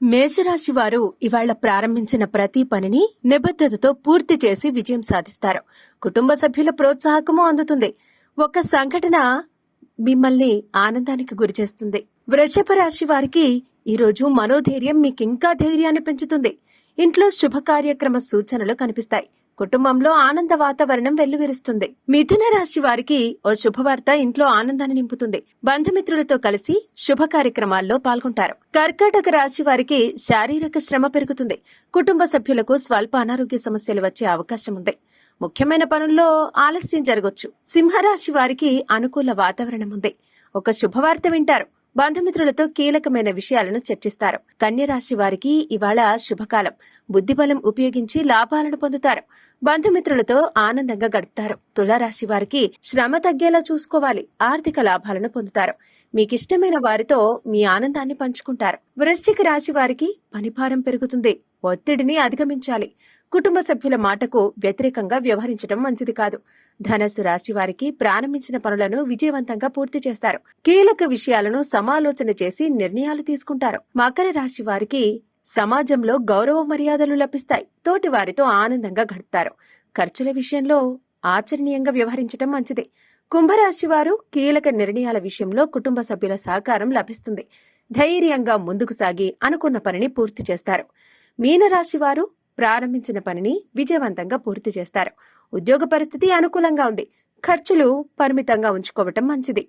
మేషరాశి వారు ఇవాళ ప్రారంభించిన ప్రతి పనిని నిబద్ధతతో పూర్తి చేసి విజయం సాధిస్తారు. కుటుంబ సభ్యుల ప్రోత్సాహకము అందుతుంది. ఒక సంఘటన మిమ్మల్ని ఆనందానికి గురిచేస్తుంది. వృషభ రాశి వారికి ఈరోజు మనోధైర్యం మీకింకా ధైర్యాన్ని పెంచుతుంది. ఇంట్లో శుభ కార్యక్రమ సూచనలు కనిపిస్తాయి. కుటుంబంలో ఆనంద వాతావరణం వెల్లువిరుస్తుంది. మిథున రాశి వారికి ఓ శుభవార్త ఇంట్లో ఆనందాన్ని నింపుతుంది. బంధుమిత్రులతో కలిసి శుభ కార్యక్రమాల్లో పాల్గొంటారు. కర్కాటక రాశి వారికి శారీరక శ్రమ పెరుగుతుంది. కుటుంబ సభ్యులకు స్వల్ప అనారోగ్య సమస్యలు వచ్చే అవకాశం ఉంది. ముఖ్యమైన పనుల్లో ఆలస్యం జరగొచ్చు. సింహరాశి వారికి అనుకూల వాతావరణం ఉంది. ఒక శుభవార్త వింటారు. బంధుమిత్రులతో కీలకమైన విషయాలను చర్చిస్తారు. కన్యరాశి వారికి ఇవాళ శుభకాలం. బుద్ధిబలం ఉపయోగించి లాభాలను పొందుతారు. బంధుమిత్రులతో ఆనందంగా గడుపుతారు. తులారాశి వారికి శ్రమ తగ్గేలా చూసుకోవాలి. ఆర్థిక లాభాలను పొందుతారు. మీకిష్టమైన వారితో మీ ఆనందాన్ని పంచుకుంటారు. వృశ్చిక రాశి వారికి పనిభారం పెరుగుతుంది. ఒత్తిడిని అధిగమించాలి. కుటుంబ సభ్యుల మాటకు వ్యతిరేకంగా వ్యవహరించడం మంచిది కాదు. ధనస్సు రాశి వారికి ప్రారంభించిన పనులను విజయవంతంగా పూర్తి చేస్తారు. కీలక విషయాలను సమాలోచన చేసి నిర్ణయాలు తీసుకుంటారు. మకర రాశి వారికి సమాజంలో గౌరవ మర్యాదలు లభిస్తాయి. తోటి వారితో ఆనందంగా గడుపుతారు. ఖర్చుల విషయంలో ఆచరణీయంగా వ్యవహరించడం మంచిది. కుంభరాశి వారు కీలక నిర్ణయాల విషయంలో కుటుంబ సభ్యుల సహకారం లభిస్తుంది. ధైర్యంగా ముందుకు సాగి అనుకున్న పనిని పూర్తి చేస్తారు. మీనరాశి వారు ప్రారంభించిన పనిని విజయవంతంగా పూర్తి చేస్తారు. ఉద్యోగ పరిస్థితి అనుకూలంగా ఉంది. ఖర్చులు పరిమితంగా ఉంచుకోవటం మంచిది.